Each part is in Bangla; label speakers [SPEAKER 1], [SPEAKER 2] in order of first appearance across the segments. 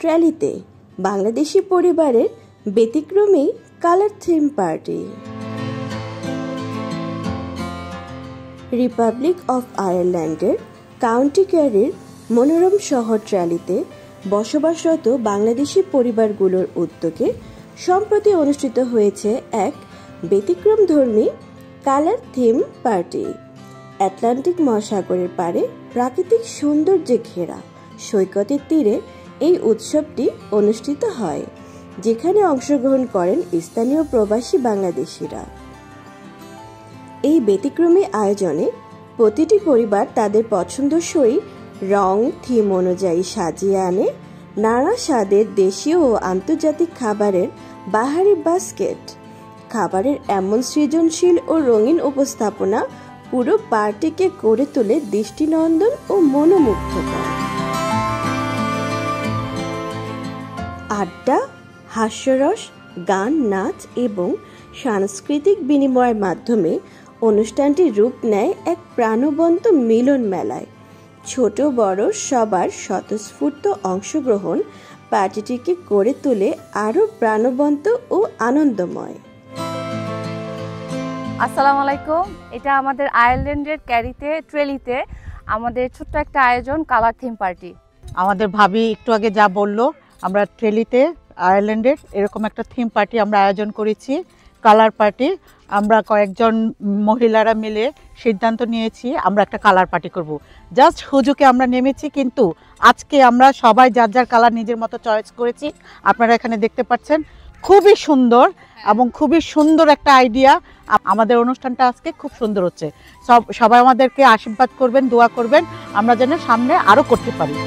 [SPEAKER 1] ট্র্যালিতে বাংলাদেশি পরিবারের ব্যতিক্রমী colour theme party. Republic of আয়ারল্যান্ডের কাউন্টি ক্যারির মনোরম শহর ট্র্যালিতে বসবাসরত বাংলাদেশি পরিবারগুলোর উদ্যোগে সম্প্রতি অনুষ্ঠিত হয়েছে এক ব্যতিক্রমধর্মী কালার থিম পার্টি। আটলান্টিক মহাসাগরের পাড়ে প্রাকৃতিক সৌন্দর্যে ঘেরা সৈকতের তীরে এই উৎসবটি অনুষ্ঠিত হয়, যেখানে অংশগ্রহণ করেন স্থানীয় প্রবাসী বাংলাদেশিরা। এই ব্যতিক্রমী আয়োজনে প্রতিটি পরিবার তাদের পছন্দসই রং থিম অনুযায়ী সাজিয়ে আনে নানা স্বাদের দেশীয় ও আন্তর্জাতিক খাবারের বাহারি বাস্কেট। খাবারের এমন সৃজনশীল ও রঙিন উপস্থাপনা পুরো পার্টিকে করে তোলে দৃষ্টিনন্দন ও মনোমুগ্ধকর। আড্ডা, হাস্যরস, গান, নাচ এবং সাংস্কৃতিক বিনিময়ের মাধ্যমে অনুষ্ঠানটি রূপ নেয় এক প্রাণবন্ত মিলন মেলায়। ছোট বড় সবার স্বতঃস্ফূর্ত অংশগ্রহণ পার্টিটিকে করে তোলে আরও প্রাণবন্ত ও আনন্দময়।
[SPEAKER 2] আসসালামু আলাইকুম। এটা আমাদের আয়ারল্যান্ডের ক্যারিতে ট্রেলিতে আমাদের ছোট্ট একটা আয়োজন কালার থিম পার্টি।
[SPEAKER 3] আমাদের ভাবি একটু আগে যা বললো, আমরা ট্রেলিতে আয়ারল্যান্ডের এরকম একটা থিম পার্টি আমরা আয়োজন করেছি, কালার পার্টি। আমরা কয়েকজন মহিলারা মিলে সিদ্ধান্ত নিয়েছি আমরা একটা কালার পার্টি করব। জাস্ট হুজুকে আমরা নেমেছি, কিন্তু আজকে আমরা সবাই যার যার কালার নিজের মতো চয়েস করেছি। আপনারা এখানে দেখতে পাচ্ছেন, খুবই সুন্দর এবং খুবই সুন্দর একটা আইডিয়া। আমাদের অনুষ্ঠানটা আজকে খুব সুন্দর হচ্ছে। সবাই আমাদেরকে আশীর্বাদ করবেন, দোয়া করবেন, আমরা যেন সামনে আরও করতে পারি।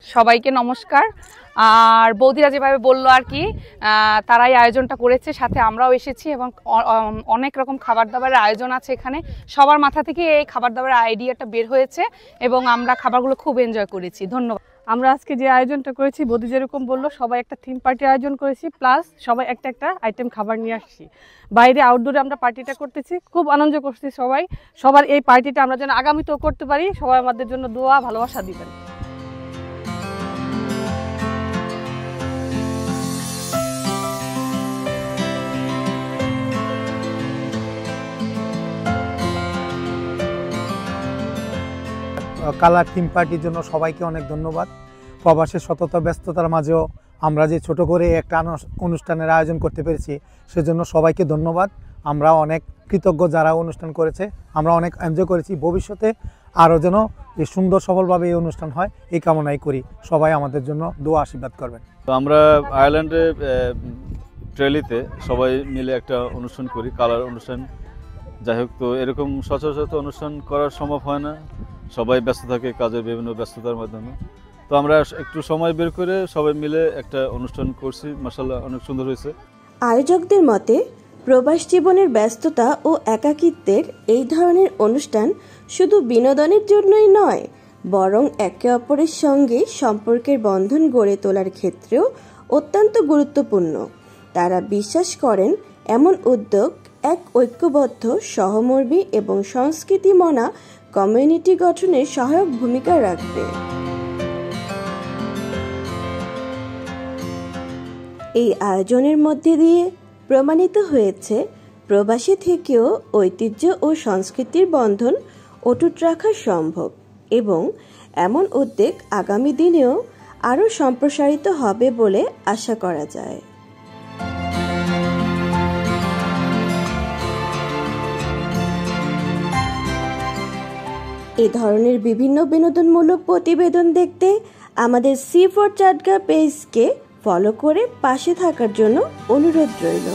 [SPEAKER 2] সবাইকে নমস্কার। আর বৌদিরা যেভাবে বললো আর কি, তারাই আয়োজনটা করেছে, সাথে আমরাও এসেছি এবং অনেক রকম খাবার দাবারের আয়োজন আছে এখানে। সবার মাথা থেকে এই খাবার দাবারের আইডিয়াটা বের হয়েছে এবং আমরা খাবারগুলো খুব এনজয় করেছি। ধন্যবাদ।
[SPEAKER 4] আমরা আজকে যে আয়োজনটা করেছি, বৌদি যেরকম বললো, সবাই একটা থিম পার্টি আয়োজন করেছি, প্লাস সবাই একটা একটা আইটেম খাবার নিয়ে আসছি। বাইরে আউটডোরে আমরা পার্টিটা করতেছি, খুব আনন্দ করছি সবার এই পার্টিটা আমরা যেন আগামীতেও করতে পারি। সবাই আমাদের জন্য দোয়া ভালোবাসা দিবেন।
[SPEAKER 5] কালার থিম পার্টির জন্য সবাইকে অনেক ধন্যবাদ। প্রবাসের শততা ব্যস্ততার মাঝেও আমরা যে ছোট করে একটা অনুষ্ঠানের আয়োজন করতে পেরেছি, সেজন্য সবাইকে ধন্যবাদ। আমরা অনেক কৃতজ্ঞ যারা অনুষ্ঠান করেছে, আমরা অনেক এনজয় করেছি। ভবিষ্যতে আরও যেন এই সুন্দর সফলভাবে এই অনুষ্ঠান হয়, এই কামনাই করি। সবাই আমাদের জন্য দোয়া আশীর্বাদ করবেন।
[SPEAKER 6] তো আমরা আয়ারল্যান্ডে ট্রেলিতে সবাই মিলে একটা অনুষ্ঠান করি, কালার অনুষ্ঠান। যাই হোক, তো এরকম সচরাচর অনুষ্ঠান করার সম্ভব হয় না, সবাই ব্যস্ত থাকে কাজের বিভিন্ন ব্যস্ততার মাধ্যমে। তো আমরা একটু সময় বের করে সবাই মিলে একটা অনুষ্ঠান করছি, মাশাআল্লাহ অনেক সুন্দর হয়েছে।
[SPEAKER 1] আয়োজকদের মতে প্রবাস জীবনের ব্যস্ততা ও একাকিত্বের এই ধরনের অনুষ্ঠান শুধু বিনোদনের জন্যই নয়, বরং একে অপরের সঙ্গে সম্পর্কের বন্ধন গড়ে তোলার ক্ষেত্রেও অত্যন্ত গুরুত্বপূর্ণ। তারা বিশ্বাস করেন এমন উদ্যোগ এক ঐক্যবদ্ধ, সহমর্মী এবং সংস্কৃতিমনা কমিউনিটি গঠনের সহায়ক ভূমিকা রাখবে। এই আয়োজনের মধ্যে দিয়ে প্রমাণিত হয়েছে প্রবাসী থেকেও ঐতিহ্য ও সংস্কৃতির বন্ধন অটুট রাখা সম্ভব, এবং এমন উদ্যোগ আগামী দিনেও আরও সম্প্রসারিত হবে বলে আশা করা যায়। এ ধরনের বিভিন্ন বিনোদনমূলক প্রতিবেদন দেখতে আমাদের সি4 চাটগাঁ পেজকে ফলো করে পাশে থাকার জন্য অনুরোধ রইল।